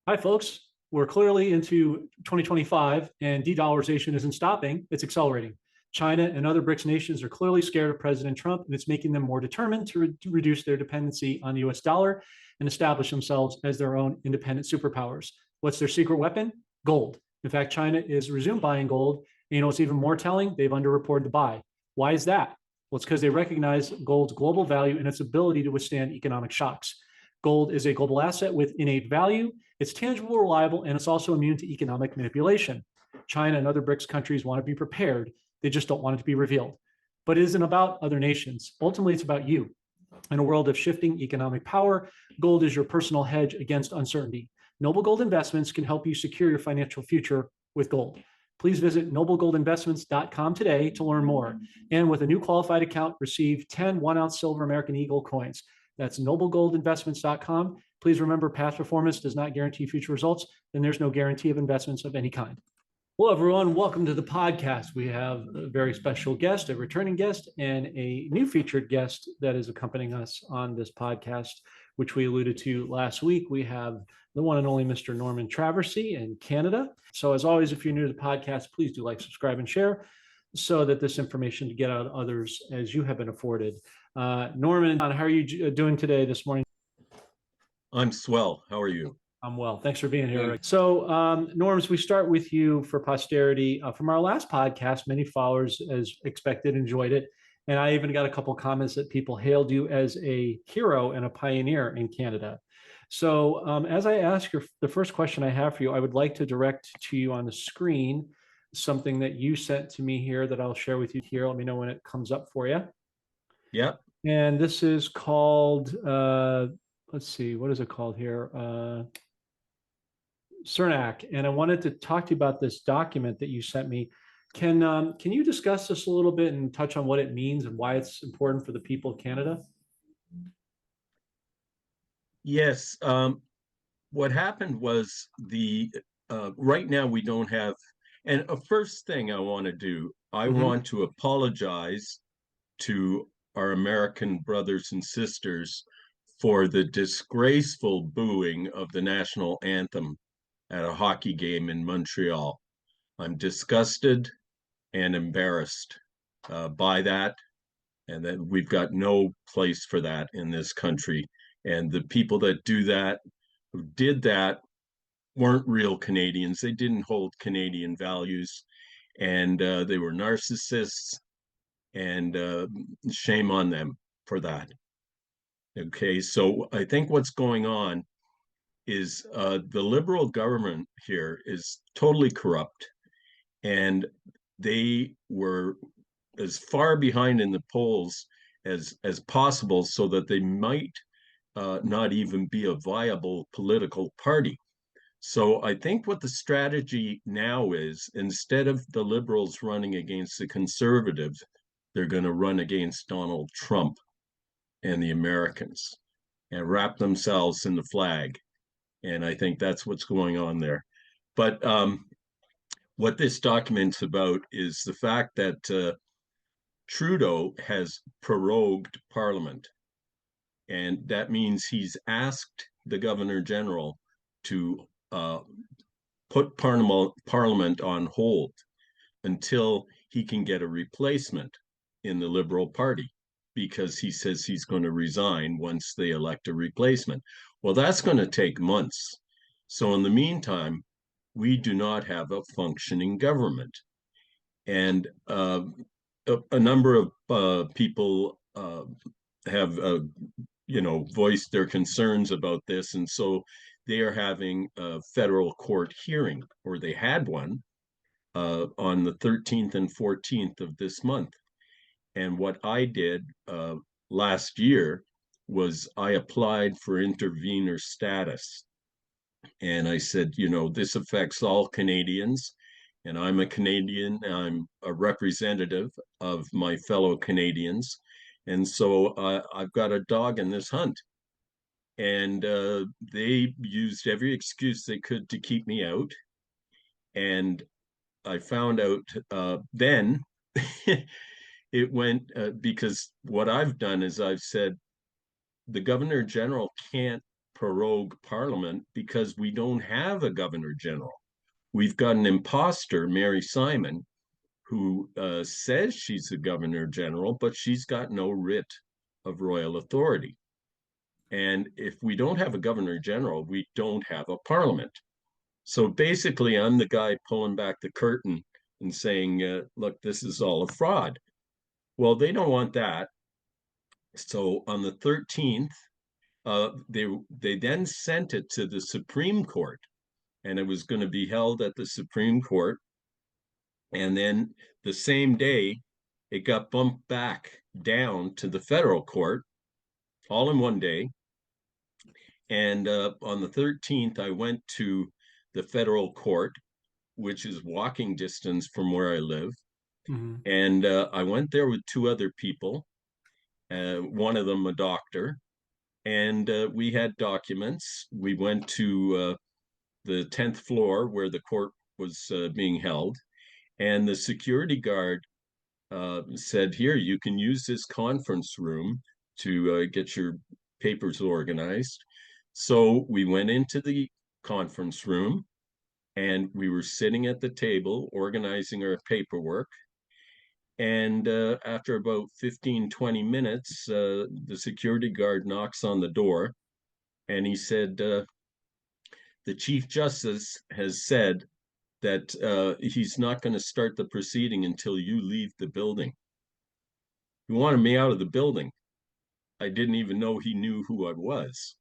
Hi, folks. We're clearly into 2025 and de-dollarization isn't stopping, it's accelerating. China and other BRICS nations are clearly scared of President Trump, and it's making them more determined to reduce their dependency on the US dollar and establish themselves as their own independent superpowers. What's their secret weapon? Gold. In fact, China is resumed buying gold. And you know what's even more telling? They've underreported the buy. Why is that? Well, it's because they recognize gold's global value and its ability to withstand economic shocks. Gold is a global asset with innate value. It's tangible, reliable, and it's also immune to economic manipulation. China and other BRICS countries want to be prepared. They just don't want it to be revealed. But it isn't about other nations. Ultimately, it's about you. In a world of shifting economic power, gold is your personal hedge against uncertainty. Noble Gold Investments can help you secure your financial future with gold. Please visit noblegoldinvestments.com today to learn more. And with a new qualified account, receive 10 1-ounce silver American Eagle coins. That's noblegoldinvestments.com. Please remember, past performance does not guarantee future results, and there's no guarantee of investments of any kind. Hello, everyone. Welcome to the podcast. We have a very special guest, a returning guest, and a new featured guest that is accompanying us on this podcast, which we alluded to last week. We have the one and only Mr. Norman Traversy in Canada. So as always, if you're new to the podcast, please do like, subscribe, and share so that this information to get out to others as you have been afforded. Norman, how are you doing today, this morning? I'm swell. How are you? I'm well. Thanks for being here. So, Norms, we start with you for posterity. From our last podcast, many followers, as expected, enjoyed it. And I even got a couple comments that people hailed you as a hero and a pioneer in Canada. So, as I ask the first question I have for you, I would like to direct to you on the screen something that you sent to me here that I'll share with you here. Let me know when it comes up for you. Yeah. And this is called, let's see, what is it called here? Cernak. And I wanted to talk to you about this document that you sent me. Can you discuss this a little bit and touch on what it means and why it's important for the people of Canada? Yes. What happened was right now we don't have, and a first thing I want to do, I want to apologize to our American brothers and sisters for the disgraceful booing of the national anthem at a hockey game in Montreal. I'm disgusted and embarrassed by that, and that we've got no place for that in this country. And the people that do that, who did that, weren't real Canadians. They didn't hold Canadian values, and they were narcissists, and shame on them for that. Okay, so I think what's going on is the Liberal government here is totally corrupt, and they were as far behind in the polls as possible so that they might not even be a viable political party. So I think what the strategy now is, instead of the Liberals running against the Conservatives, they're going to run against Donald Trump and the Americans and wrap themselves in the flag. And I think that's what's going on there. But what this document's about is the fact that Trudeau has prorogued Parliament. And that means he's asked the Governor General to put Parliament on hold until he can get a replacement in the Liberal Party, because he says he's going to resign once they elect a replacement. Well, that's going to take months. So in the meantime, we do not have a functioning government. And a number of people have, voiced their concerns about this. And so they are having a federal court hearing, or they had one, on the 13th and 14th of this month. And what I did last year was I applied for intervenor status. And I said, this affects all Canadians. And I'm a Canadian. I'm a representative of my fellow Canadians. And so I've got a dog in this hunt. And they used every excuse they could to keep me out. And I found out then it went because what I've done is I've said the Governor General can't prorogue Parliament because we don't have a Governor General. We've got an imposter, Mary Simon, who says she's the Governor General, but she's got no writ of royal authority. And if we don't have a Governor General, we don't have a Parliament. So basically, I'm the guy pulling back the curtain and saying, look, this is all a fraud. Well, they don't want that. So on the 13th, they then sent it to the Supreme Court, and it was going to be held at the Supreme Court. And then the same day, it got bumped back down to the federal court, all in one day. And on the 13th, I went to the federal court, which is walking distance from where I live. Mm-hmm. And I went there with two other people, one of them a doctor, and we had documents. We went to the 10th floor where the court was being held, and the security guard said, here, you can use this conference room to get your papers organized. So we went into the conference room, and we were sitting at the table organizing our paperwork. And after about 15, 20 minutes, the security guard knocks on the door, and he said, the Chief Justice has said that he's not going to start the proceeding until you leave the building. He wanted me out of the building. I didn't even know he knew who I was.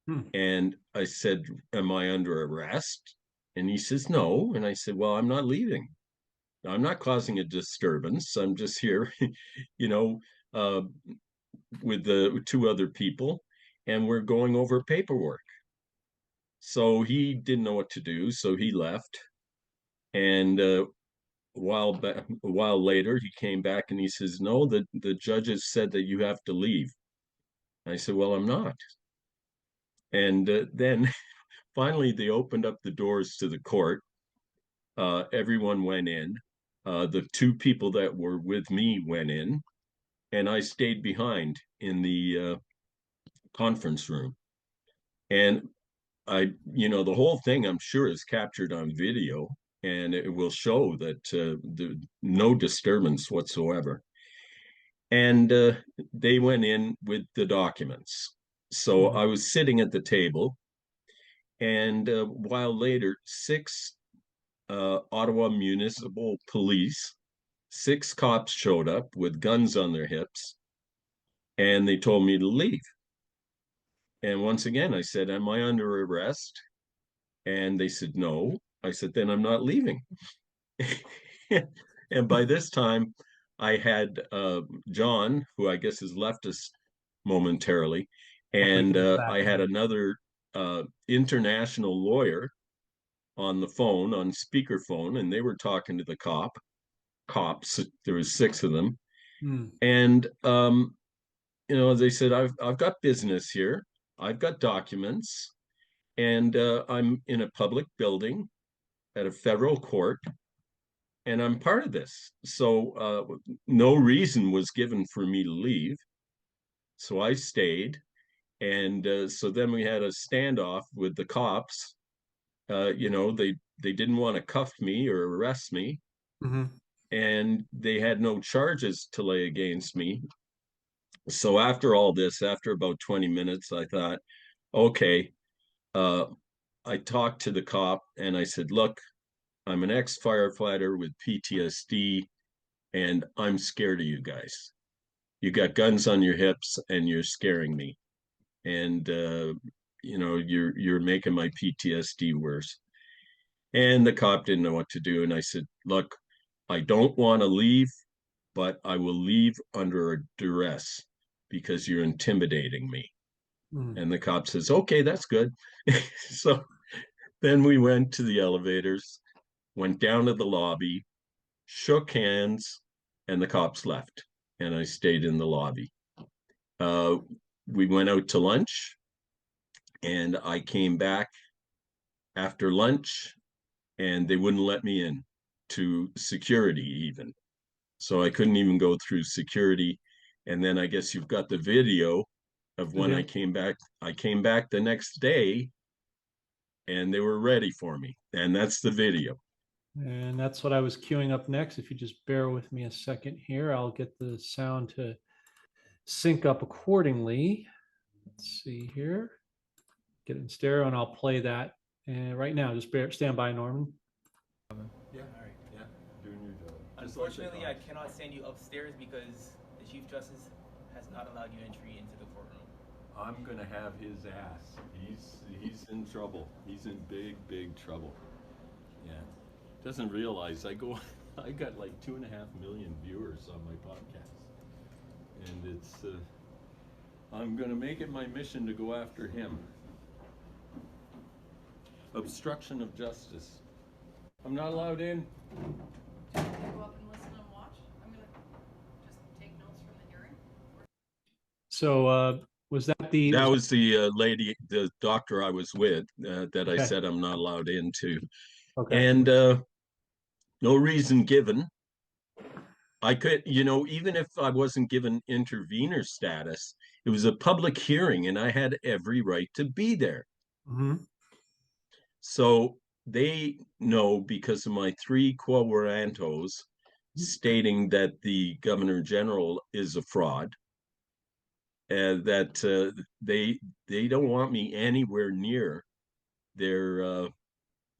Hmm. And I said, am I under arrest? And he says, no. And I said, well, I'm not leaving. I'm not causing a disturbance. I'm just here, you know, uh, with the two other people, and we're going over paperwork. So he didn't know what to do, so he left. And a while later, he came back and he says, "No, the judges said that you have to leave." I said, "Well, I'm not." And then finally, they opened up the doors to the court. Everyone went in. The two people that were with me went in, and I stayed behind in the conference room. And the whole thing, I'm sure, is captured on video, and it will show that no disturbance whatsoever. And they went in with the documents. So Mm-hmm. I was sitting at the table, and a while later, six Ottawa Municipal Police, six cops showed up with guns on their hips, and they told me to leave. And once again, I said, am I under arrest? And they said, no. I said, then I'm not leaving. And by this time, I had John, who I guess has left us momentarily, Hopefully and comes back I had in. another international lawyer on the phone, on speakerphone, and they were talking to the cops. There was six of them, Mm. and they said, I've got business here, I've got documents, and I'm in a public building at a federal court, and I'm part of this. So no reason was given for me to leave. So I stayed. And so then we had a standoff with the cops. They didn't want to cuff me or arrest me. Mm-hmm. And they had no charges to lay against me. So after all this, after about 20 minutes, I thought, okay, uh, I talked to the cop and I said, look, I'm an ex-firefighter with PTSD, and I'm scared of you guys. You got guns on your hips and you're scaring me. And you're making my PTSD worse. And the cop didn't know what to do. And I said, look, I don't want to leave, but I will leave under a duress because you're intimidating me. Mm. And the cop says, okay, that's good. So then we went to the elevators, went down to the lobby, shook hands, and the cops left. And I stayed in the lobby. Uh, we went out to lunch, and I came back after lunch, and they wouldn't let me in to security even. So I couldn't even go through security. And then I guess you've got the video of when I came back. I came back the next day and they were ready for me. And that's the video. And that's what I was queuing up next. If you just bear with me a second here, I'll get the sound to sync up accordingly. Let's see here. Get it in stereo and I'll play that. And right now, just stand by, Norman. Yeah, all right. Yeah, doing your job. Unfortunately, I cannot send you upstairs because the Chief Justice has not allowed you entry into the courtroom. I'm gonna have his ass. He's in trouble. He's in big trouble. Yeah. Doesn't realize I got like 2.5 million viewers on my podcast. And it's I'm gonna make it my mission to go after him. Obstruction of justice. I'm not allowed in. Go up and listen and watch. I'm gonna just take notes from the hearing. So was that the? That was the lady, the doctor I was with, that I Okay. said I'm not allowed into. Okay. And no reason given. I could, even if I wasn't given intervener status, it was a public hearing and I had every right to be there. Mhm. So they know because of my 3 quo warrantos stating that the Governor General is a fraud, and that they don't want me anywhere near their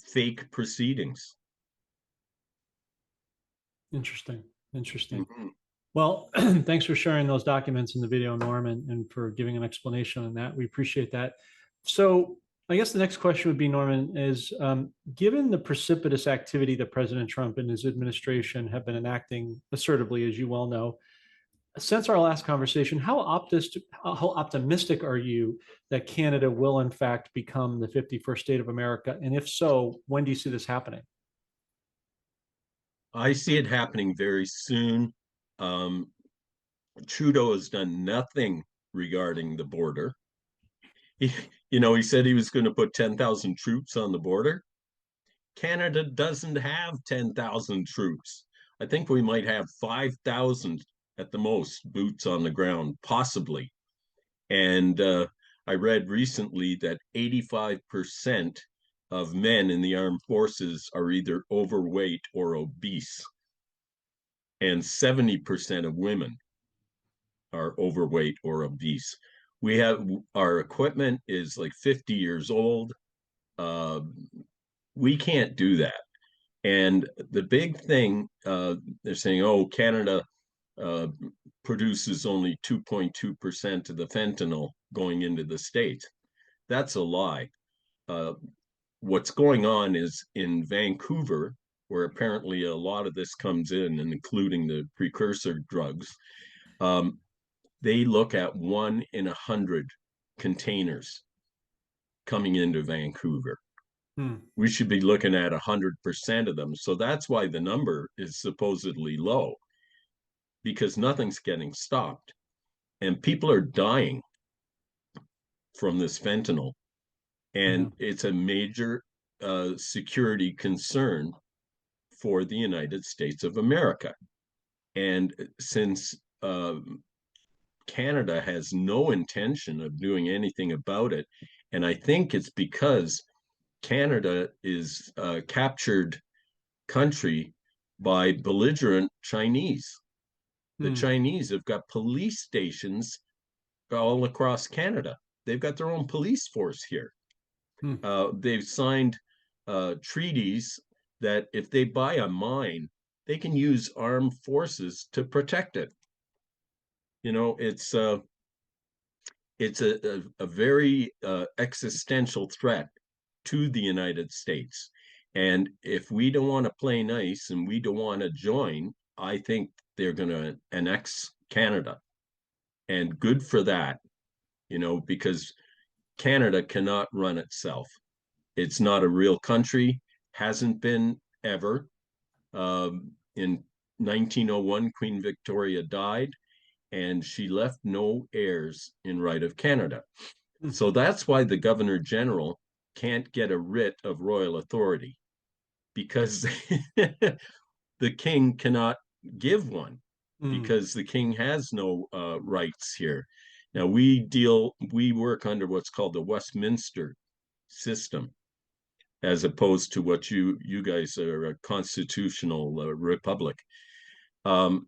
fake proceedings. Interesting. Mm-hmm. Well, thanks for sharing those documents in the video, Norm, and for giving an explanation on that. We appreciate that. So I guess the next question would be, Norman, is given the precipitous activity that President Trump and his administration have been enacting assertively, as you well know, since our last conversation, how optimistic are you that Canada will in fact become the 51st state of America? And if so, when do you see this happening? I see it happening very soon. Trudeau has done nothing regarding the border. He said he was going to put 10,000 troops on the border. Canada doesn't have 10,000 troops. I think we might have 5,000 at the most boots on the ground, possibly. And I read recently that 85% of men in the armed forces are either overweight or obese, and 70% of women are overweight or obese. We have our equipment is like 50 years old. We can't do that. And the big thing, they're saying, oh, Canada produces only 2.2% of the fentanyl going into the States. That's a lie. What's going on is in Vancouver, where apparently a lot of this comes in, and including the precursor drugs, they look at 1 in 100 containers coming into Vancouver. We should be looking at 100% of them. So that's why the number is supposedly low, because nothing's getting stopped. And people are dying from this fentanyl. And it's a major security concern for the United States of America. And since Canada has no intention of doing anything about it, and I think it's because Canada is a captured country by belligerent Chinese. The Chinese have got police stations all across Canada. They've got their own police force here. They've signed treaties that if they buy a mine, they can use armed forces to protect it. It's a very existential threat to the United States. And if we don't want to play nice and we don't want to join, I think they're going to annex Canada. And good for that, because Canada cannot run itself. It's not a real country, hasn't been ever. In 1901, Queen Victoria died, and she left no heirs in right of Canada. So that's why the Governor General can't get a writ of royal authority, because the king cannot give one, because the king has no rights here. Now we work under what's called the Westminster system, as opposed to what you guys are, a constitutional republic. The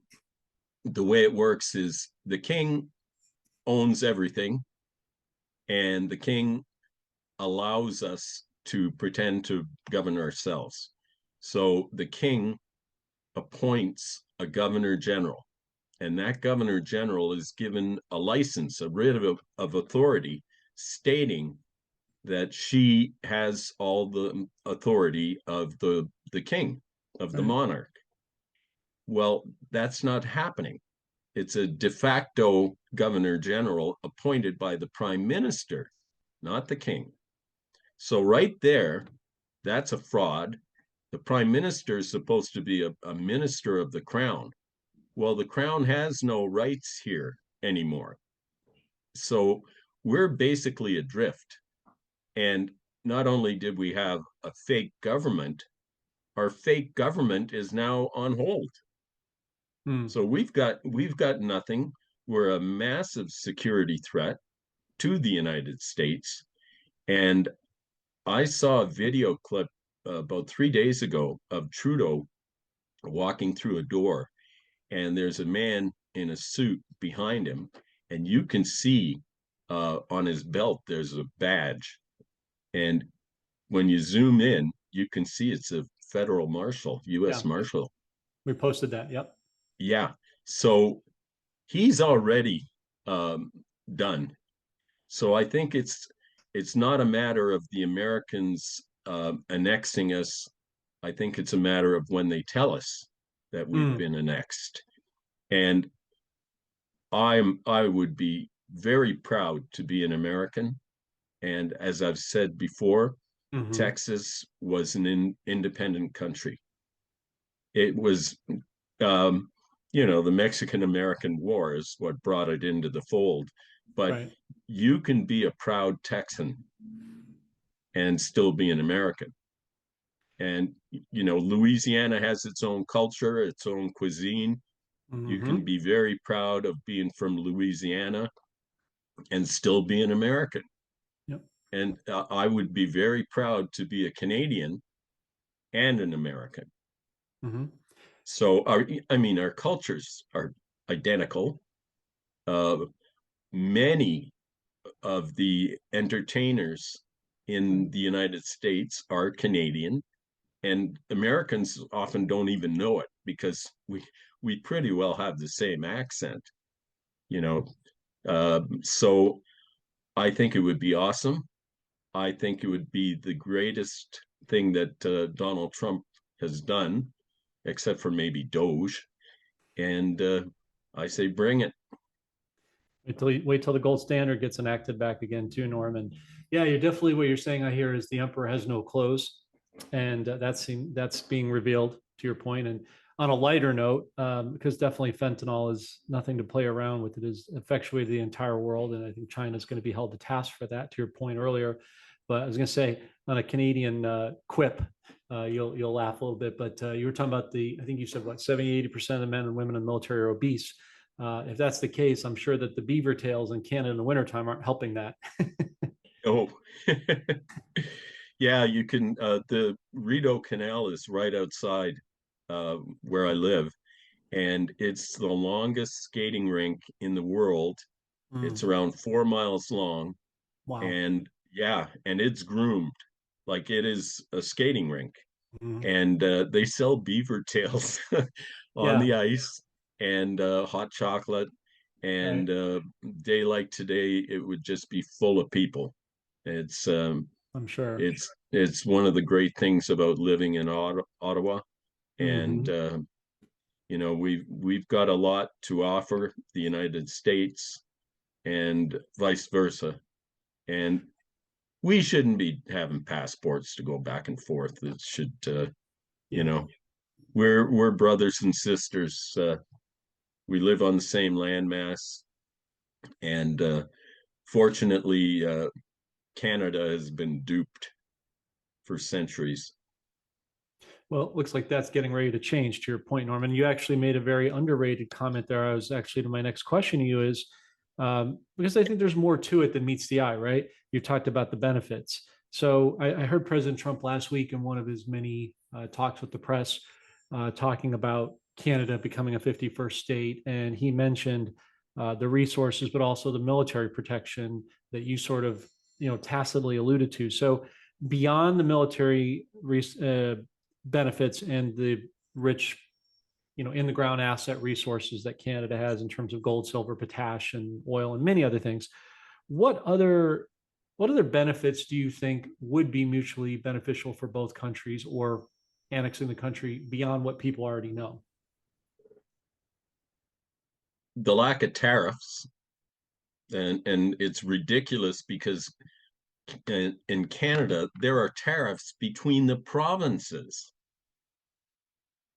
way it works is the king owns everything, and the king allows us to pretend to govern ourselves. So the king appoints a governor general, and that governor general is given a license, a writ of authority, stating that she has all the authority of the king, of the monarch. Well, that's not happening. It's a de facto governor general appointed by the prime minister, not the king. So right there, that's a fraud. The prime minister is supposed to be a minister of the crown. Well, the crown has no rights here anymore. So we're basically adrift. And not only did we have a fake government, our fake government is now on hold. So we've got nothing. We're a massive security threat to the United States. And I saw a video clip about 3 days ago of Trudeau walking through a door, and there's a man in a suit behind him, and you can see on his belt there's a badge. And when you zoom in, you can see it's a federal marshal, U.S. Marshal. We posted that. Yep. Yeah. So he's already done. So I think it's not a matter of the Americans annexing us. I think it's a matter of when they tell us that we've been annexed. And I would be very proud to be an American. And as I've said before, Texas was an independent country. It was, the Mexican-American War is what brought it into the fold. But you can be a proud Texan and still be an American. And, Louisiana has its own culture, its own cuisine. You can be very proud of being from Louisiana and still be an American. Yep. And I would be very proud to be a Canadian and an American. So our cultures are identical. Many of the entertainers in the United States are Canadian, and Americans often don't even know it because we pretty well have the same accent, so I think it would be awesome. I think it would be the greatest thing that Donald Trump has done, except for maybe Doge. And I say, bring it. Wait till the gold standard gets enacted back again too, Norman. Yeah, you're definitely, what you're saying I hear is the emperor has no clothes, and that's being revealed, to your point. And on a lighter note, because definitely fentanyl is nothing to play around with. It has effectuated the entire world, and I think China's going to be held to task for that, to your point earlier. But I was going to say, on a Canadian quip, you'll laugh a little bit, but you were talking about I think you said, what, 70-80% of the men and women in the military are obese. If that's the case, I'm sure that the beaver tails in Canada in the wintertime aren't helping that. Oh, yeah, you can. The Rideau Canal is right outside where I live, and it's the longest skating rink in the world. It's around 4 miles long. Wow. And it's groomed like it is a skating rink. And they sell beaver tails on the ice, and hot chocolate. And day like today, it would just be full of people. It's I'm sure it's one of the great things about living in Ottawa. And we've got a lot to offer the United States, and vice versa. And we shouldn't be having passports to go back and forth. It should, we're brothers and sisters. We live on the same landmass, and fortunately, Canada has been duped for centuries. Well, it looks like that's getting ready to change, to your point, Norman. You actually made a very underrated comment there. I was actually, to my next question to you is, because I think there's more to it than meets the eye, right? You talked about the benefits. So I heard President Trump last week in one of his many talks with the press talking about Canada becoming a 51st state. And he mentioned the resources, but also the military protection that you sort of, tacitly alluded to. So beyond the military benefits and the rich, in the ground asset resources that Canada has in terms of gold, silver, potash, and oil, and many other things, what other benefits do you think would be mutually beneficial for both countries, or annexing the country beyond what people already know? The lack of tariffs, and it's ridiculous because in Canada there are tariffs between the provinces.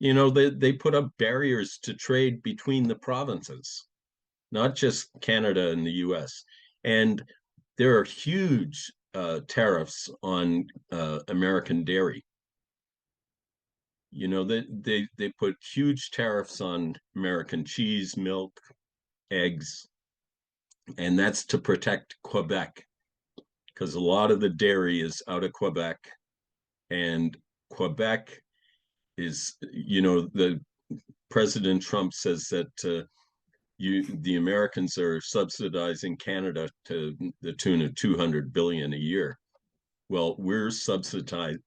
They put up barriers to trade between the provinces, not just Canada and the US. And there are huge tariffs on American dairy. They put huge tariffs on American cheese, milk, eggs, and that's to protect Quebec, because a lot of the dairy is out of Quebec, and Quebec is, the President Trump says that the Americans are subsidizing Canada to the tune of 200 billion a year. Well, we're subsidizing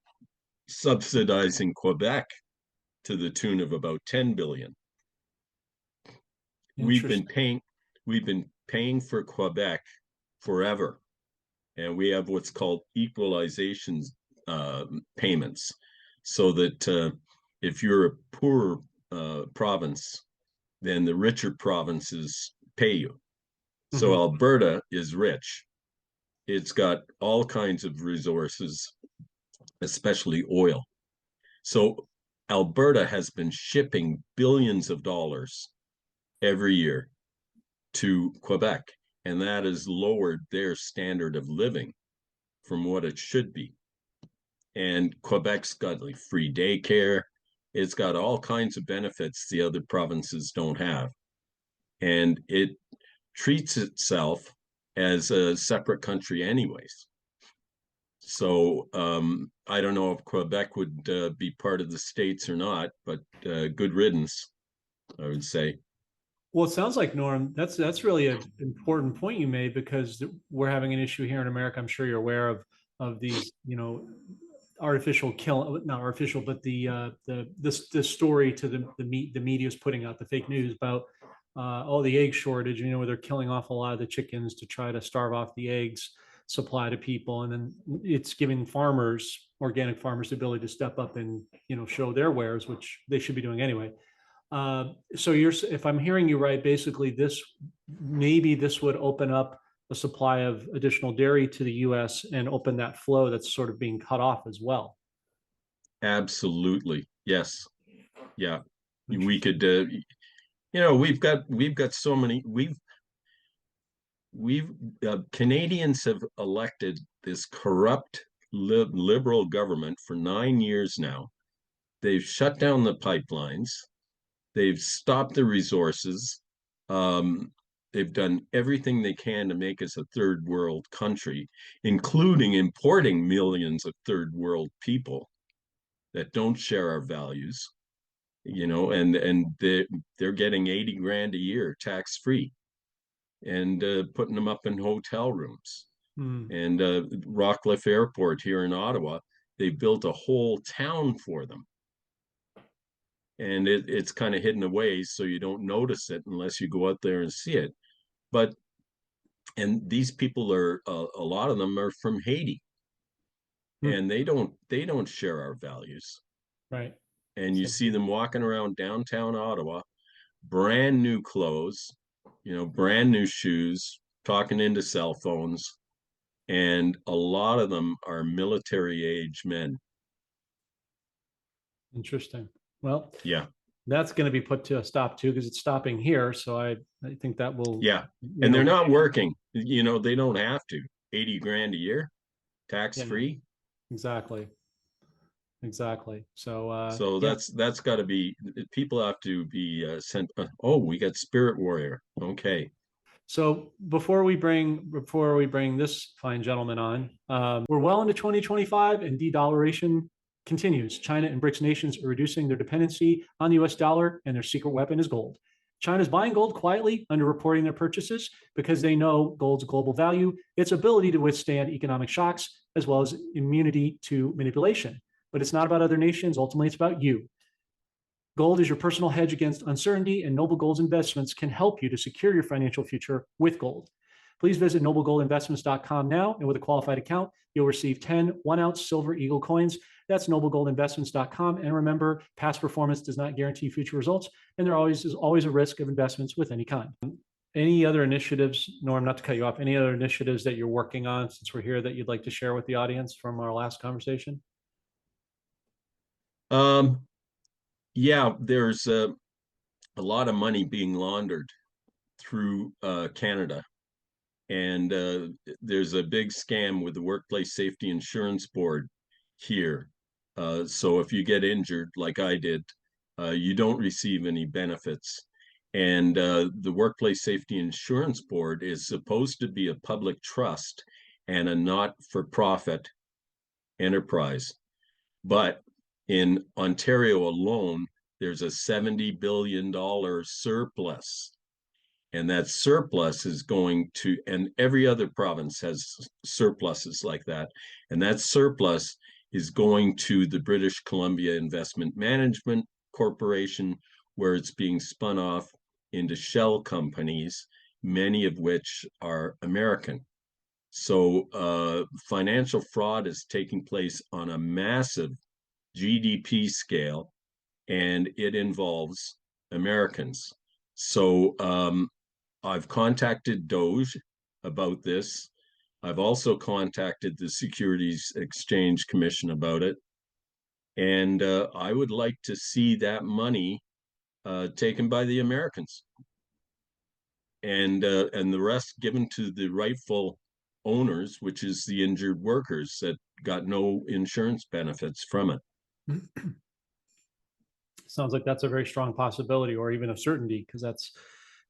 Quebec to the tune of about 10 billion. We've been paying for Quebec forever, and we have what's called equalization payments, so that if you're a poor province, then the richer provinces pay you. So Alberta is rich. It's got all kinds of resources, especially oil. So Alberta has been shipping billions of dollars every year to Quebec, and that has lowered their standard of living from what it should be. And Quebec's got like free daycare. It's got all kinds of benefits the other provinces don't have. And it treats itself as a separate country anyways. So I don't know if Quebec would be part of the States or not, but good riddance, I would say. Well, it sounds like, Norm, that's really an important point you made, because we're having an issue here in America. I'm sure you're aware of these, artificial kill, not artificial, but the story to the media is putting out, the fake news about the egg shortage, where they're killing off a lot of the chickens to try to starve off the eggs supply to people, and then it's giving organic farmers, the ability to step up and show their wares, which they should be doing anyway. So if I'm hearing you right, basically this would open up a supply of additional dairy to the U.S. and open that flow that's sort of being cut off as well. Absolutely, yes, yeah. We could, we've got so many. Canadians have elected this corrupt liberal government for 9 years now. They've shut down the pipelines. They've stopped the resources. They've done everything they can to make us a third world country, including importing millions of third world people that don't share our values, and they're getting 80 grand a year tax free, and putting them up in hotel rooms. And Rockcliffe Airport here in Ottawa, they built a whole town for them. And it's kind of hidden away, so you don't notice it unless you go out there and see it. And these people are, a lot of them are from Haiti, and they don't share our values. Right. And you see them walking around downtown Ottawa, brand new clothes, brand new shoes, talking into cell phones, and a lot of them are military age men. Interesting. Well, yeah, that's going to be put to a stop too, because it's stopping here. So I think that will. Yeah, and they're not working. They don't have to. 80 grand a year, tax free. Exactly. So so that's got to be. People have to be sent. Oh, we got Spirit Warrior. Okay. So before we bring this fine gentleman on, we're well into 2025 and de-dollaration continues. China and BRICS nations are reducing their dependency on the US dollar, and their secret weapon is gold. China's buying gold quietly, underreporting their purchases because they know gold's global value, its ability to withstand economic shocks, as well as immunity to manipulation. But it's not about other nations. Ultimately, it's about you. Gold is your personal hedge against uncertainty, and Noble Gold's investments can help you to secure your financial future with gold. Please visit noblegoldinvestments.com now, and with a qualified account, you'll receive 10 1-ounce silver eagle coins. That's noblegoldinvestments.com. And remember, past performance does not guarantee future results, and there is always a risk of investments with any kind. Any other initiatives, Norm, not to cut you off, any other initiatives that you're working on since we're here that you'd like to share with the audience from our last conversation? Yeah, there's a lot of money being laundered through Canada. And there's a big scam with the Workplace Safety Insurance Board here. So if you get injured, like I did, you don't receive any benefits. And the Workplace Safety Insurance Board is supposed to be a public trust and a not-for-profit enterprise. But in Ontario alone, there's a $70 billion surplus. And that surplus is going to, and every other province has surpluses like that. And that surplus is going to the British Columbia Investment Management Corporation, where it's being spun off into shell companies, many of which are American. So financial fraud is taking place on a massive GDP scale, and it involves Americans. So I've contacted Doge about this. I've also contacted the Securities Exchange Commission about it. And I would like to see that money taken by the Americans and the rest given to the rightful owners, which is the injured workers that got no insurance benefits from it. Sounds like that's a very strong possibility, or even a certainty, because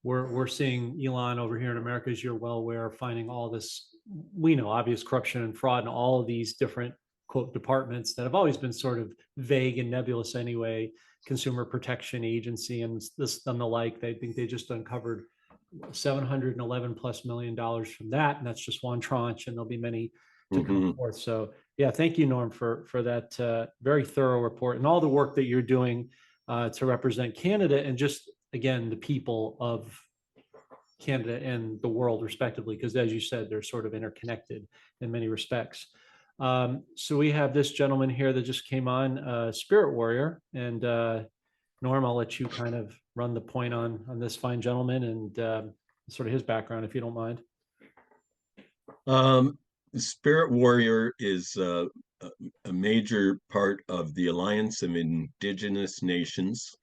we're seeing Elon over here in America, as you're well aware, finding all this, we know, obvious corruption and fraud in all of these different quote departments that have always been sort of vague and nebulous anyway. Consumer Protection Agency and this and the like. They think they just uncovered $711+ million from that, and that's just one tranche, and there'll be many to come forth. So yeah, thank you, Norm, for that very thorough report and all the work that you're doing to represent Canada and just, again, the people of Canada and the world respectively, because as you said, they're sort of interconnected in many respects. So we have this gentleman here that just came on, Spirit Warrior, and Norm, I'll let you kind of run the point on this fine gentleman and sort of his background, if you don't mind. Spirit Warrior is a major part of the Alliance of Indigenous Nations,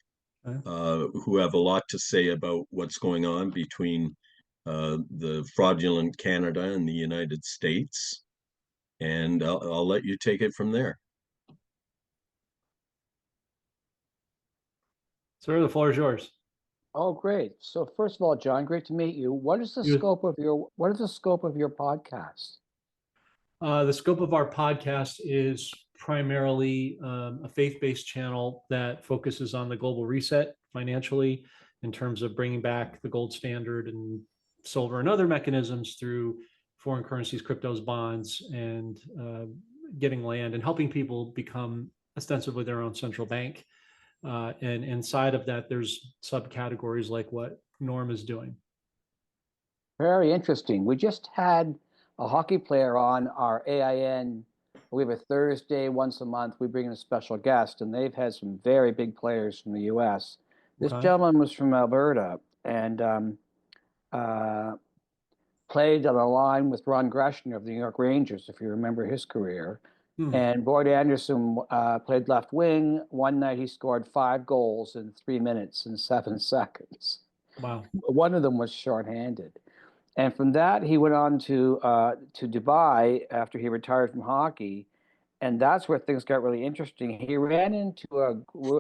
who have a lot to say about what's going on between the fraudulent Canada and the United States. And I'll let you take it from there. Sir, the floor is yours. Oh, great. So first of all, John, great to meet you. What is the scope of your podcast? The scope of our podcast is primarily a faith-based channel that focuses on the global reset financially in terms of bringing back the gold standard and silver and other mechanisms through foreign currencies, cryptos, bonds, and getting land and helping people become ostensibly their own central bank. And inside of that, there's subcategories like what Norm is doing. Very interesting. We just had a hockey player on our AIN. We have a Thursday once a month. We bring in a special guest, and they've had some very big players from the U.S. This gentleman was from Alberta and played on a line with Ron Greshner of the New York Rangers, if you remember his career. And Boyd Anderson played left wing. One night he scored 5 goals in 3 minutes and 7 seconds. Wow. One of them was shorthanded. And from that, he went on to Dubai after he retired from hockey. And that's where things got really interesting. He ran into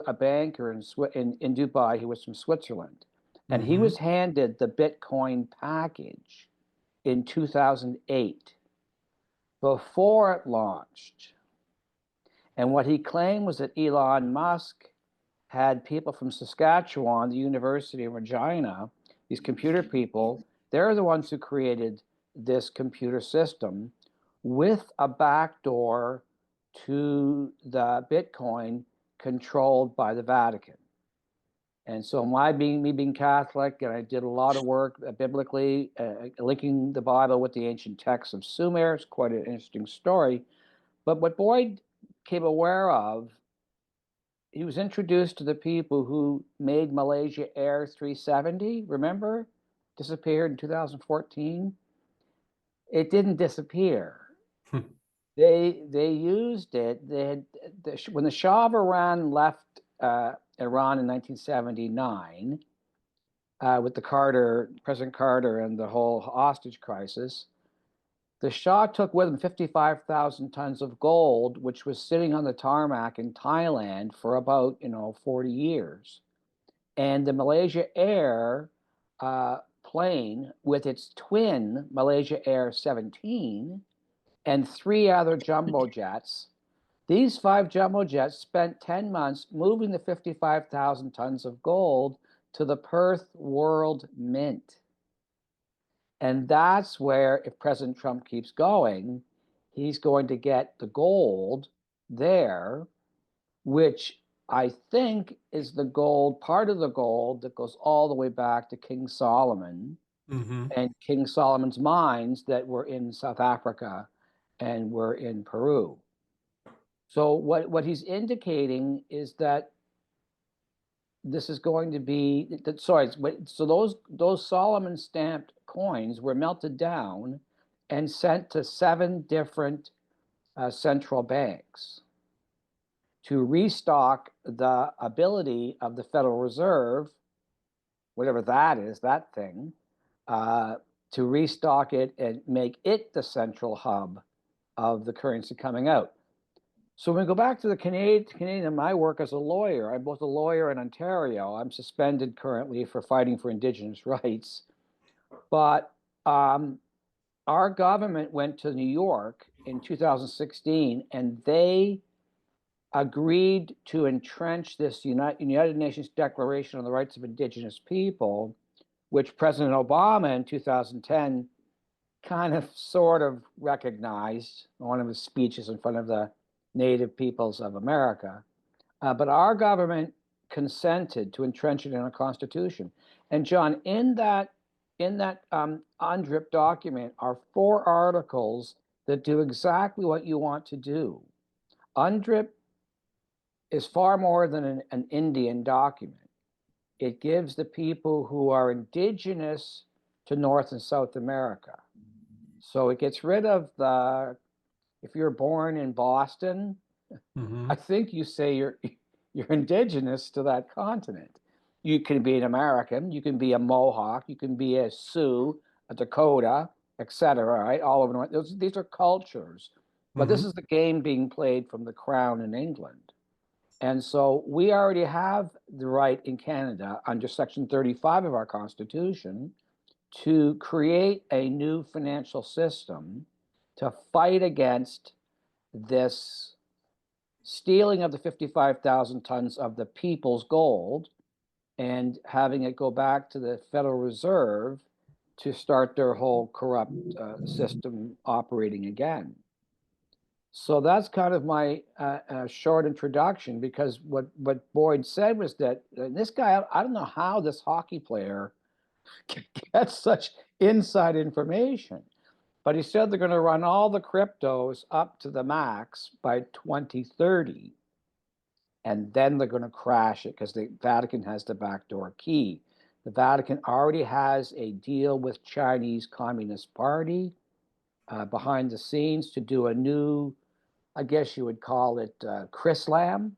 a banker in Dubai. He was from Switzerland. And he was handed the Bitcoin package in 2008 before it launched. And what he claimed was that Elon Musk had people from Saskatchewan, the University of Regina, these computer people, they're the ones who created this computer system with a backdoor to the Bitcoin controlled by the Vatican. And so me being Catholic, and I did a lot of work biblically, linking the Bible with the ancient texts of Sumer. It's quite an interesting story. But what Boyd came aware of, he was introduced to the people who made Malaysia Air 370, remember? Disappeared in 2014. It didn't disappear. They used it. They had when the Shah of Iran left Iran in 1979 with President Carter, and the whole hostage crisis. The Shah took with him 55,000 tons of gold, which was sitting on the tarmac in Thailand for about 40 years. And the Malaysia Air plane, with its twin Malaysia Air 17 and 3 other jumbo jets, these 5 jumbo jets spent 10 months moving the 55,000 tons of gold to the Perth World Mint. And that's where, if President Trump keeps going, he's going to get the gold there, which I think is the gold, part of the gold that goes all the way back to King Solomon and King Solomon's mines that were in South Africa and were in Peru. So what he's indicating is that this is going to be, so those Solomon stamped coins were melted down and sent to 7 different central banks to restock the ability of the Federal Reserve, whatever that is, that thing, to restock it and make it the central hub of the currency coming out. So when we go back to the Canadian, my work as a lawyer, I'm both a lawyer in Ontario. I'm suspended currently for fighting for Indigenous rights. But our government went to New York in 2016, and they agreed to entrench this United Nations Declaration on the Rights of Indigenous People, which President Obama in 2010 kind of sort of recognized in one of his speeches in front of the Native peoples of America. But our government consented to entrench it in a constitution. And John, in that UNDRIP document are 4 articles that do exactly what you want to do. UNDRIP is far more than an Indian document. It gives the people who are indigenous to North and South America. So it gets rid of if you're born in Boston, I think you say you're indigenous to that continent. You can be an American, you can be a Mohawk, you can be a Sioux, a Dakota, etc. Right, all over these are cultures, but this is the game being played from the Crown in England, and so we already have the right in Canada under Section 35 of our Constitution to create a new financial system to fight against this stealing of the 55,000 tons of the people's gold and having it go back to the Federal Reserve to start their whole corrupt system operating again. So that's kind of my short introduction, because what Boyd said was that this guy, I don't know how this hockey player gets such inside information, but he said they're going to run all the cryptos up to the max by 2030. And then they're going to crash it because the Vatican has the backdoor key. The Vatican already has a deal with Chinese Communist Party behind the scenes to do a new, I guess you would call it Chrislam,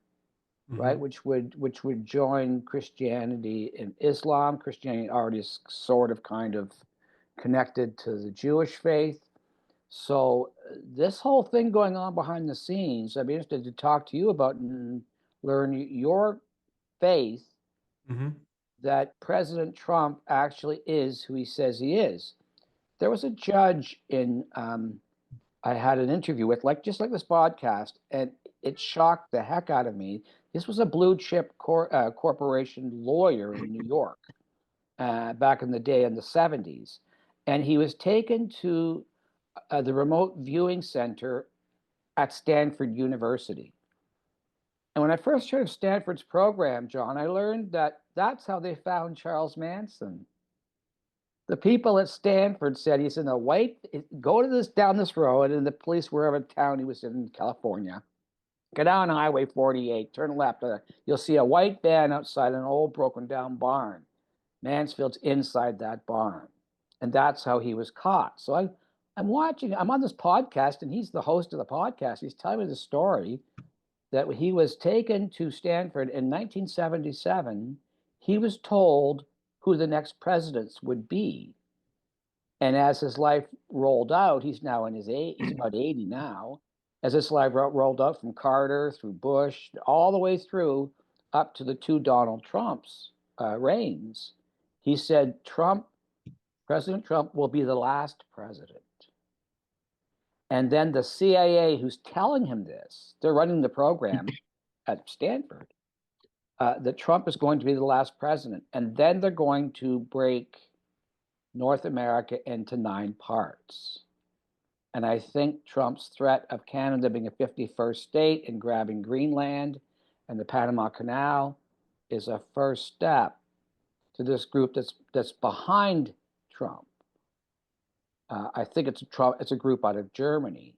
right? Which would join Christianity and Islam. Christianity already is sort of kind of connected to the Jewish faith. So this whole thing going on behind the scenes, I'd be interested to talk to you about and learn your faith that President Trump actually is who he says he is. There was a judge in I had an interview with, like just like this podcast, and it shocked the heck out of me. This was a blue chip corporation lawyer in New York back in the day in the 70s. And he was taken to the remote viewing center at Stanford University. And when I first heard of Stanford's program, John, I learned that that's how they found Charles Manson. The people at Stanford said he's in a white, go to this down this road, and the police wherever town he was in California. Go down Highway 48, turn left. You'll see a white van outside an old broken down barn. Mansfield's inside that barn. And that's how he was caught. So I'm on this podcast, and he's the host of the podcast. He's telling me the story that he was taken to Stanford in 1977. He was told who the next presidents would be. And as his life rolled out, he's now in his he's about 80 now. As his life rolled out from Carter through Bush, all the way through up to the two Donald Trump's reigns, he said President Trump will be the last president. And then the CIA, who's telling him this, they're running the program at Stanford, that Trump is going to be the last president. And then they're going to break North America into 9 parts. And I think Trump's threat of Canada being a 51st state and grabbing Greenland and the Panama Canal is a first step to this group that's behind Trump. I think it's a group out of Germany,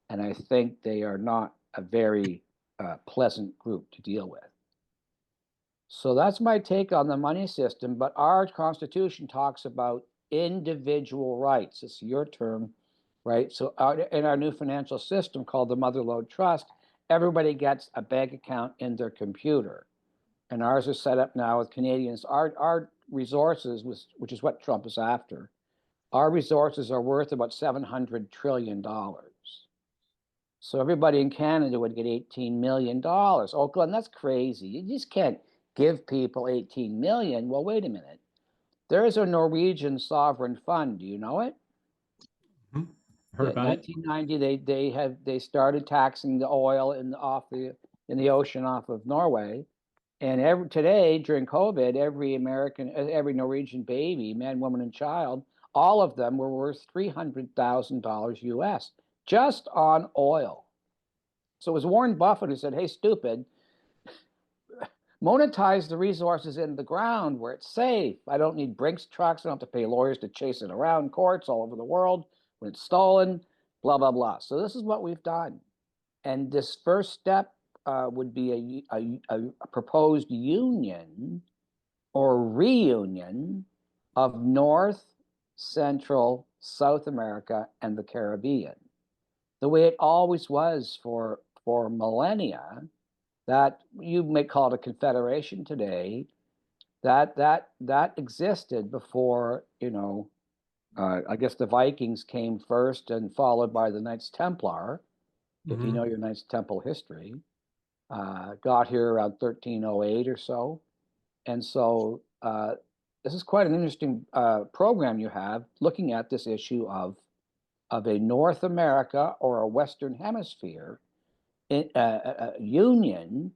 and I think they are not a very pleasant group to deal with. So that's my take on the money system, but our Constitution talks about individual rights. It's your term, right? So in our new financial system called the Motherlode Trust, everybody gets a bank account in their computer. And ours is set up now with Canadians. Our resources, which is what Trump is after, our resources are worth about $700 trillion. So everybody in Canada would get $18 million. Oh, Glenn, that's crazy. You just can't give people $18 million. Well, wait a minute. There is a Norwegian sovereign fund. Do you know it? Mm-hmm. Heard about it. In 1990, they started taxing the oil in the ocean off of Norway. And today, during COVID, every Norwegian baby, man, woman, and child, all of them were worth $300,000 US just on oil. So it was Warren Buffett who said, hey, stupid, monetize the resources in the ground where it's safe. I don't need Brinks trucks. I don't have to pay lawyers to chase it around courts all over the world when it's stolen, blah, blah, blah. So this is what we've done. And this first step would be a proposed union or reunion of North, Central, South America, and the Caribbean. The way it always was for millennia, that you may call it a confederation today, that existed before, I guess the Vikings came first and followed by the Knights Templar, if you know your Knights Templar history, got here around 1308 or so. And so this is quite an interesting program you have looking at this issue of a North America or a Western Hemisphere union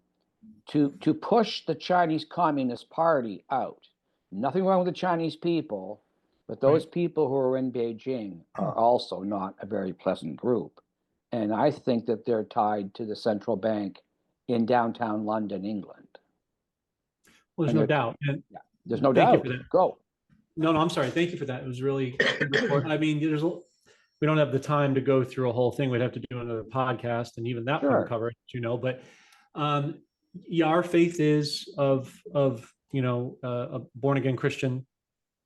to push the Chinese Communist Party out. Nothing wrong with the Chinese people, but those people who are in Beijing are also not a very pleasant group. And I think that they're tied to the central bank in downtown London, England. Well, there's no doubt. And yeah, there's no thank doubt. you for that. Go. No, I'm sorry. Thank you for that. It was really important. I mean, we don't have the time to go through a whole thing. We'd have to do another podcast, and even that won't cover it, But our faith is of a born again Christian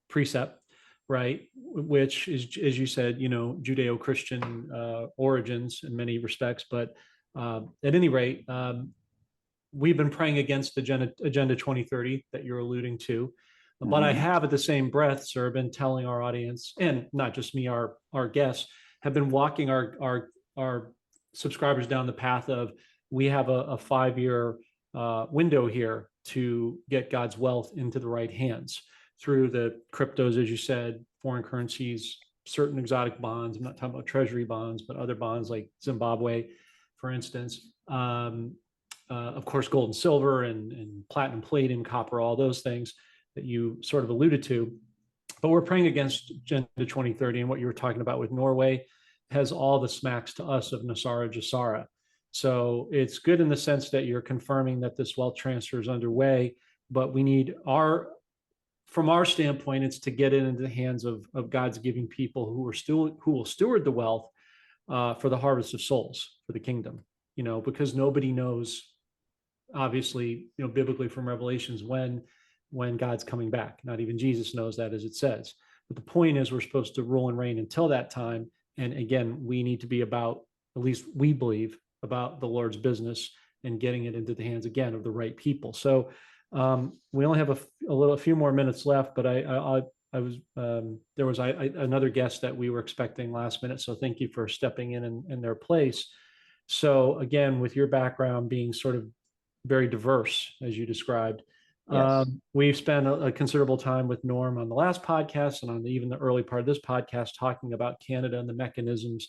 precept, right? Which is, as you said, Judeo-Christian origins in many respects. But at any rate, we've been praying against Agenda 2030 that you're alluding to. But I have, at the same breath, sir, been telling our audience, and not just me, our guests, have been walking our subscribers down the path of, we have a 5-year window here to get God's wealth into the right hands through the cryptos, as you said, foreign currencies, certain exotic bonds. I'm not talking about treasury bonds, but other bonds like Zimbabwe, for instance. Of course, gold and silver and platinum, palladium, copper, all those things that you sort of alluded to. But we're praying against Agenda 2030, and what you were talking about with Norway has all the smacks to us of Nasara Jasara. So it's good in the sense that you're confirming that this wealth transfer is underway, but we need from our standpoint, it's to get it into the hands of God's giving people who will steward the wealth for the harvest of souls for the kingdom. Because nobody knows, obviously, biblically from Revelations when God's coming back. Not even Jesus knows that, as it says. But the point is, we're supposed to rule and reign until that time. And again, we need to be about, at least we believe, about the Lord's business and getting it into the hands again of the right people. So we only have a few more minutes left, but there was another guest that we were expecting last minute. So thank you for stepping in their place. So again, with your background being sort of very diverse, as you described, Yes. we've spent a considerable time with Norm on the last podcast and on even the early part of this podcast talking about Canada and the mechanisms,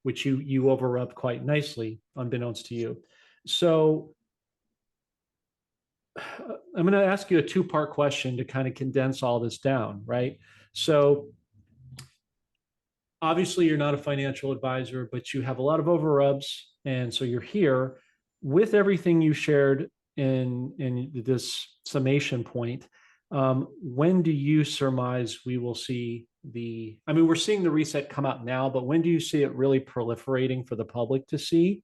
which you overrun quite nicely, unbeknownst to you. So I'm going to ask you a two-part question to kind of condense all this down, right? So obviously you're not a financial advisor, but you have a lot of overrubs. And so you're here with everything you shared in this summation point. When do you surmise we will see we're seeing the reset come out now, but when do you see it really proliferating for the public to see?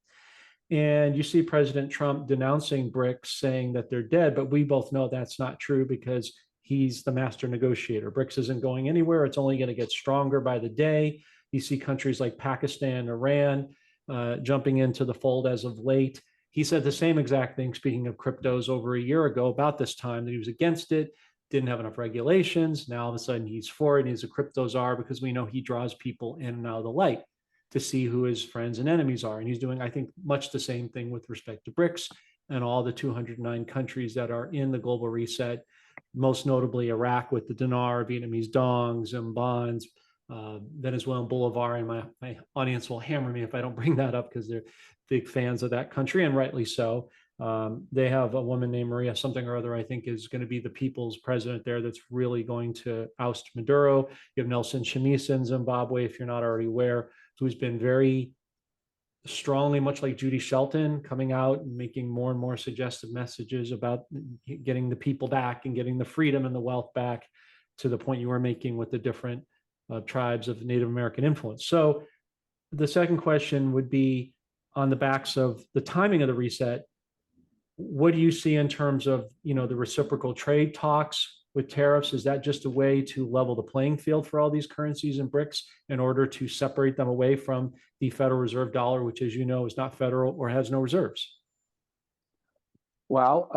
And you see President Trump denouncing BRICS, saying that they're dead, but we both know that's not true because he's the master negotiator. BRICS isn't going anywhere. It's only going to get stronger by the day. You see countries like Pakistan, Iran jumping into the fold as of late. He said the same exact thing, speaking of cryptos, over a year ago about this time, that he was against it, didn't have enough regulations. Now all of a sudden he's for it. He's a crypto czar because we know he draws people in and out of the light to see who his friends and enemies are. And he's doing, I think, much the same thing with respect to BRICS and all the 209 countries that are in the global reset, most notably Iraq with the dinar, Vietnamese dong, Zim bonds, Venezuelan bolivar. And my audience will hammer me if I don't bring that up because they're big fans of that country, and rightly so. They have a woman named Maria something or other, I think, is going to be the people's president there that's really going to oust Maduro. You have Nelson Chamisa in Zimbabwe, if you're not already aware, who's been very strongly, much like Judy Shelton, coming out and making more and more suggestive messages about getting the people back and getting the freedom and the wealth back, to the point you were making with the different tribes of Native American influence. So the second question would be, on the backs of the timing of the reset, what do you see in terms of, the reciprocal trade talks with tariffs? Is that just a way to level the playing field for all these currencies and BRICS in order to separate them away from the Federal Reserve dollar, which, as you know, is not federal or has no reserves? Well,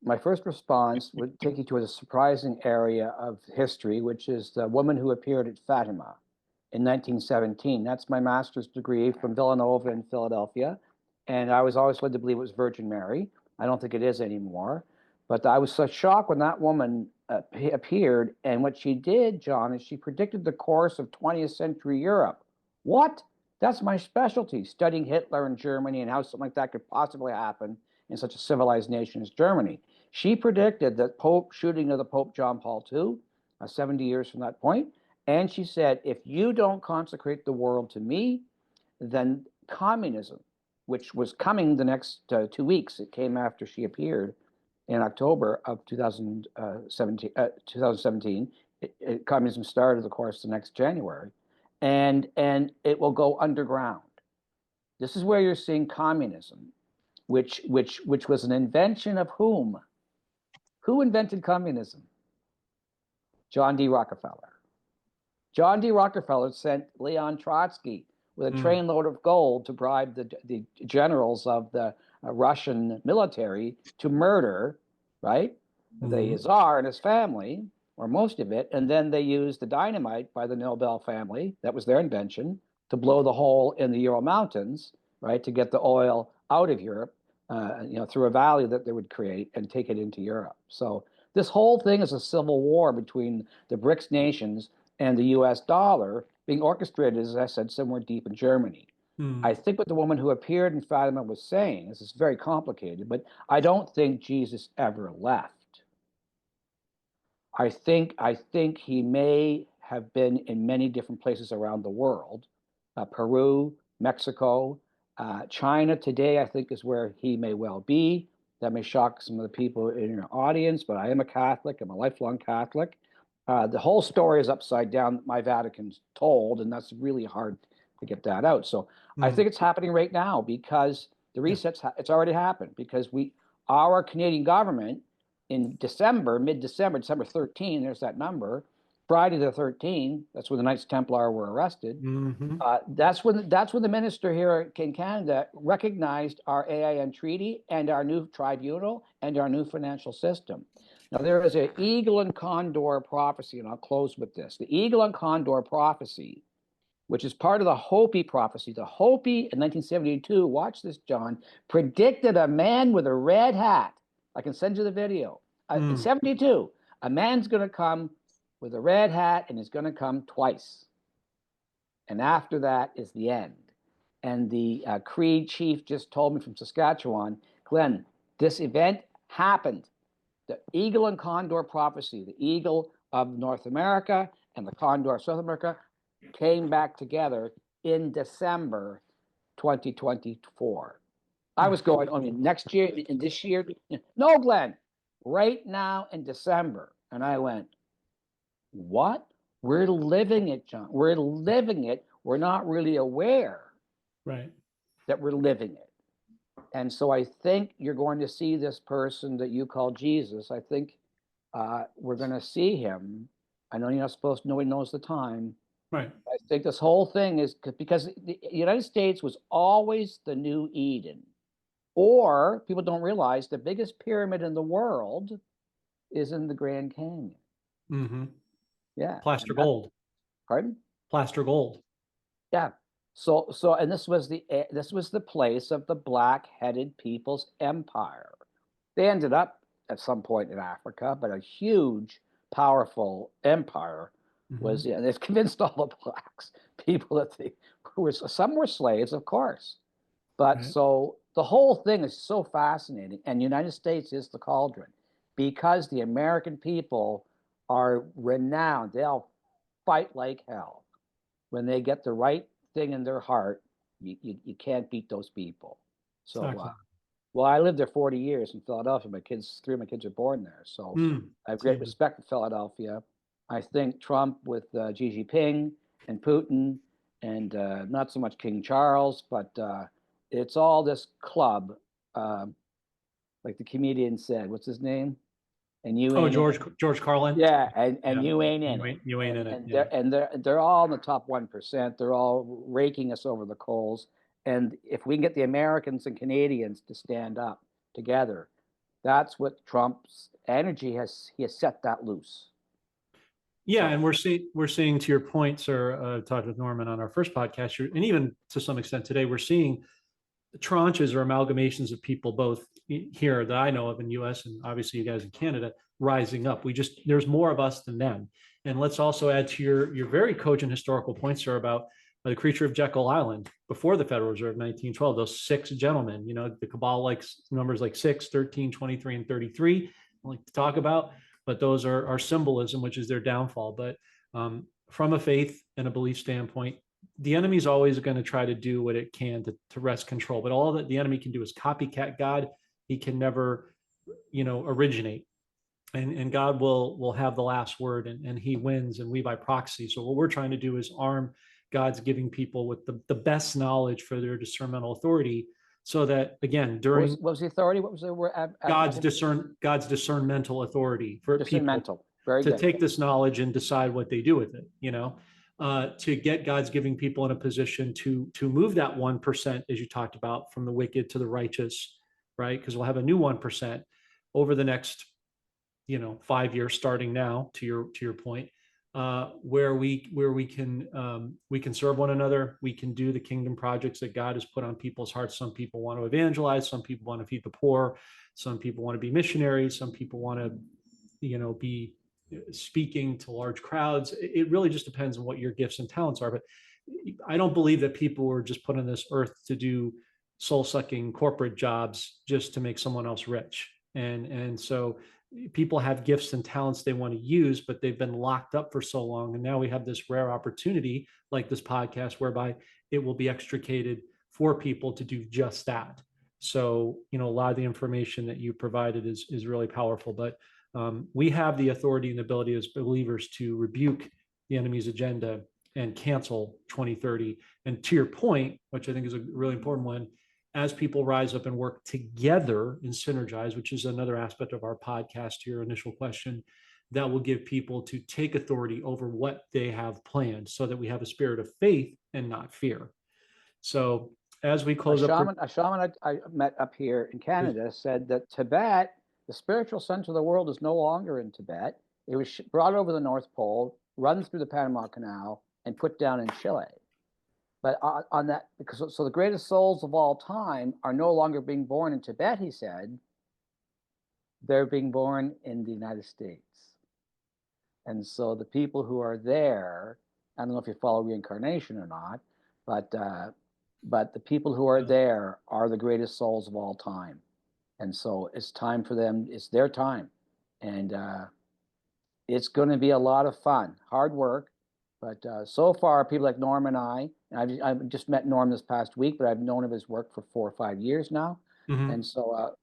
my first response would take you to a surprising area of history, which is the woman who appeared at Fatima in 1917. That's my master's degree from Villanova in Philadelphia. And I was always led to believe it was Virgin Mary. I don't think it is anymore. But I was so shocked when that woman appeared. And what she did, John, is she predicted the course of 20th century Europe. What? That's my specialty, studying Hitler and Germany and how something like that could possibly happen in such a civilized nation as Germany. She predicted that shooting of the Pope John Paul II, 70 years from that point. And she said, if you don't consecrate the world to me, then communism, which was coming the next 2 weeks, it came after she appeared in October of 2017. Communism started, of course, the next January, and it will go underground. This is where you're seeing communism, which was an invention of whom? Who invented communism? John D. Rockefeller. John D. Rockefeller sent Leon Trotsky with a trainload of gold to bribe the generals of the Russian military to murder, right, the Tsar and his family, or most of it. And then they used the dynamite by the Nobel family, that was their invention, to blow the hole in the Ural Mountains, right, to get the oil out of Europe through a valley that they would create and take it into Europe. So this whole thing is a civil war between the BRICS nations and the US dollar being orchestrated, as I said, somewhere deep in Germany. I think what the woman who appeared in Fatima was saying, this is very complicated, but I don't think Jesus ever left. I think he may have been in many different places around the world, Peru, Mexico, China today, I think, is where he may well be. That may shock some of the people in your audience, but I am a Catholic. I'm a lifelong Catholic. The whole story is upside down. My Vatican's told, and that's really hard to get that out. So I think it's happening right now because the reset's it's already happened because our Canadian government in December, mid-December, December 13, there's that number, Friday the 13th, that's when the Knights Templar were arrested. That's when the minister here in Canada recognized our AIN treaty and our new tribunal and our new financial system. Now, there is an eagle and condor prophecy, and I'll close with this. The eagle and condor prophecy, which is part of the Hopi prophecy. The Hopi in 1972, watch this, John, predicted a man with a red hat. I can send you the video. In 72, a man's going to come with a red hat, and he's going to come twice. And after that is the end. And the Cree chief just told me from Saskatchewan, Glenn, this event happened. The eagle and condor prophecy, the eagle of North America and the condor of South America came back together in December 2024. I was going, I mean, next year, in this year, no, Glenn, right now in December. And I went, what? We're living it, John. We're living it. We're not really aware that we're living it. And so I think you're going to see this person that you call Jesus. I think we're going to see him. I know you're not supposed to, nobody knows the time. Right. I think this whole thing is because the United States was always the new Eden. Or people don't realize the biggest pyramid in the world is in the Grand Canyon. Yeah. Plaster gold. Pardon? Plaster gold. Yeah. So, and this was the place of the black-headed people's empire. They ended up at some point in Africa, but a huge, powerful empire was. Yeah, they've convinced all the blacks people that some were slaves, of course, but so the whole thing is so fascinating. And the United States is the cauldron because the American people are renowned. They'll fight like hell when they get the right thing in their heart. You can't beat those people. So, well, I lived there 40 years in Philadelphia. 3 of my kids are born there. So I have great respect for Philadelphia. I think Trump with Xi Jinping and Putin and not so much King Charles, but it's all this club, like the comedian said, what's his name? And you ain't George Carlin. Yeah, and you ain't in it. You ain't in it. And they're all in the top 1%. They're all raking us over the coals. And if we can get the Americans and Canadians to stand up together, that's what Trump's energy he has set that loose. Yeah, and we're seeing to your point, sir, talked with Norman on our first podcast, and even to some extent today, we're seeing tranches or amalgamations of people both here that I know of in the US and obviously you guys in Canada rising up. There's more of us than them. And let's also add to your very cogent historical points, sir, about the creature of Jekyll Island before the Federal Reserve 1912, those 6 gentlemen, the cabal likes numbers like 6, 13, 23, and 33, I like to talk about, but those are symbolism, which is their downfall. But from a faith and a belief standpoint, the enemy is always going to try to do what it can to wrest control, but all that the enemy can do is copycat God. He can never, originate, and God will have the last word, and he wins, and we by proxy. So what we're trying to do is arm God's giving people with the best knowledge for their discernmental authority, so that again, during what was the authority? What was the word? God's discernmental authority for people to take this knowledge and decide what they do with it. To get God's giving people in a position to move that 1%, as you talked about, from the wicked to the righteous, right? Because we'll have a new 1% over the next, 5 years starting now, to your point. where we can serve one another. We can do the kingdom projects that God has put on people's hearts. Some people want to evangelize. Some people want to feed the poor. Some people want to be missionaries. Some people want to, be speaking to large crowds. It really just depends on what your gifts and talents are. But I don't believe that people were just put on this earth to do soul-sucking corporate jobs just to make someone else rich. And so people have gifts and talents they want to use, but they've been locked up for so long. And now we have this rare opportunity, like this podcast, whereby it will be extricated for people to do just that. So, a lot of the information that you provided is really powerful. But we have the authority and ability as believers to rebuke the enemy's agenda and cancel 2030. And to your point, which I think is a really important one, as people rise up and work together and synergize, which is another aspect of our podcast, your initial question, that will give people to take authority over what they have planned, so that we have a spirit of faith and not fear. So as we close a shaman I met up here in Canada said that Tibet, the spiritual center of the world, is no longer in Tibet. It was brought over the North Pole, run through the Panama Canal, and put down in Chile. But on that, because so the greatest souls of all time are no longer being born in Tibet, he said. They're being born in the United States. And so the people who are there, I don't know if you follow reincarnation or not, but the people who are there are the greatest souls of all time. And so it's time for them. It's their time. And it's going to be a lot of fun, hard work. But so far, people like Norm and I've just met Norm this past week, but I've known of his work for 4 or 5 years now. Mm-hmm. And so,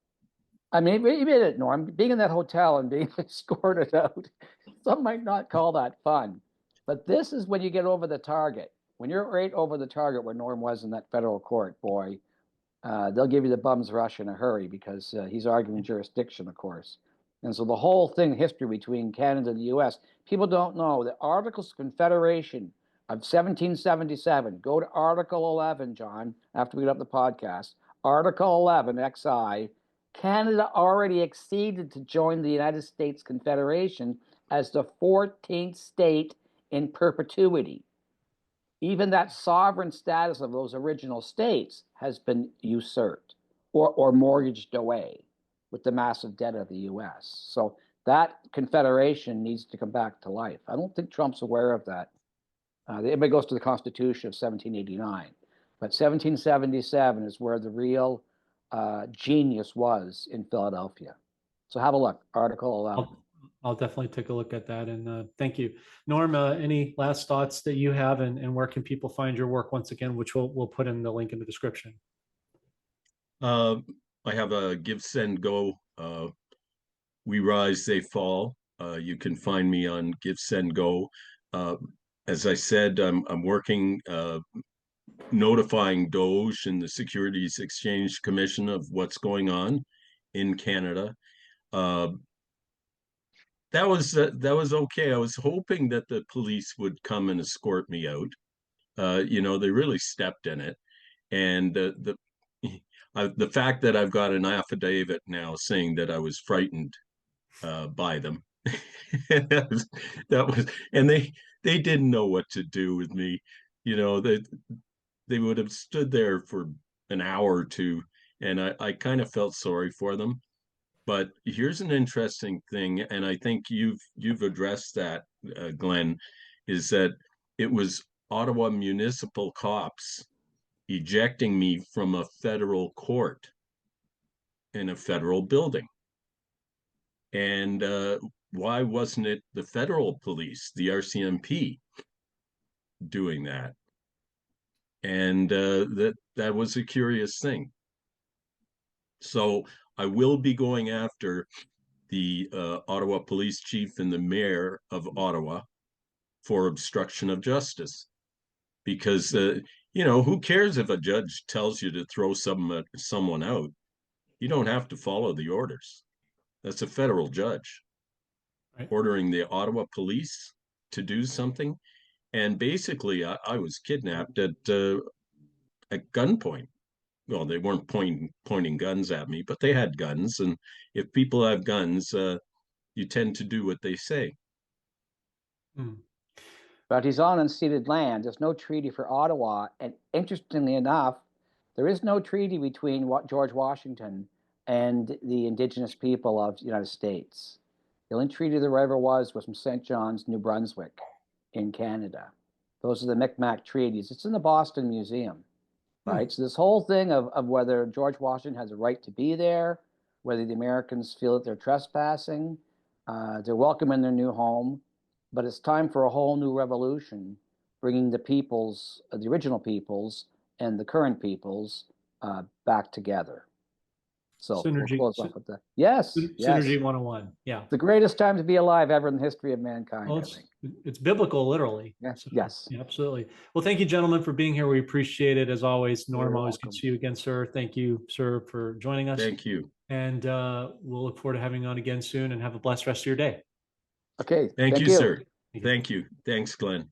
I mean, even it, Norm, being in that hotel and being escorted out, some might not call that fun. But this is when you get over the target. When you're right over the target where Norm was in that federal court, boy, they'll give you the bum's rush in a hurry, because he's arguing jurisdiction, of course. And so the whole thing, history between Canada and the U.S., people don't know the Articles of Confederation of 1777. Go to Article 11, John, after we get up the podcast. Article 11, XI. Canada already acceded to join the United States Confederation as the 14th state in perpetuity. Even that sovereign status of those original states has been usurped or mortgaged away with the massive debt of the U.S. So that confederation needs to come back to life. I don't think Trump's aware of that. Everybody goes to the Constitution of 1789, but 1777 is where the real genius was in Philadelphia. So have a look, Article 11. I'll definitely take a look at that. And thank you. Norm, any last thoughts that you have, and where can people find your work once again, which we'll put in the link in the description? I have a Give, Send, Go. We Rise, They Fall. You can find me on Give, Send, Go. As I said, I'm working notifying DOJ and the Securities Exchange Commission of what's going on in Canada. That was okay. I was hoping that the police would come and escort me out. They really stepped in it, and the fact that I've got an affidavit now saying that I was frightened by them. that was, and they didn't know what to do with me. They would have stood there for an hour or two, and I kind of felt sorry for them. But here's an interesting thing, and I think you've addressed that, Glenn, is that it was Ottawa municipal cops ejecting me from a federal court in a federal building. And why wasn't it the federal police, the RCMP, doing that? And that was a curious thing. So I will be going after the Ottawa police chief and the mayor of Ottawa for obstruction of justice, because who cares if a judge tells you to throw someone out? You don't have to follow the orders. That's a federal judge ordering the Ottawa police to do something. And basically, I was kidnapped at gunpoint. Well, they weren't pointing guns at me, but they had guns. And if people have guns, you tend to do what they say. but he's on unceded land. There's no treaty for Ottawa. And interestingly enough, there is no treaty between George Washington and the indigenous people of the United States. The only treaty there ever was from St. John's, New Brunswick in Canada. Those are the Micmac treaties. It's in the Boston Museum, right? So this whole thing of whether George Washington has a right to be there, whether the Americans feel that they're trespassing, they're welcome in their new home, but it's time for a whole new revolution, bringing the peoples, the original peoples and the current peoples back together. So Synergy. we'll close off with that. Yes, yes. Synergy 101. Yeah. The greatest time to be alive ever in the history of mankind, Well, I think. it's biblical, literally. Yes, So, yes. yeah, absolutely. Well, thank you, gentlemen, for being here. We appreciate it as always. Norm, You're always good welcome. to see you again, sir. Thank you, sir, for joining us. Thank you. And we'll look forward to having you on again soon, and have a blessed rest of your day. Okay. Thank you, sir. Thank you. Thanks, Glenn.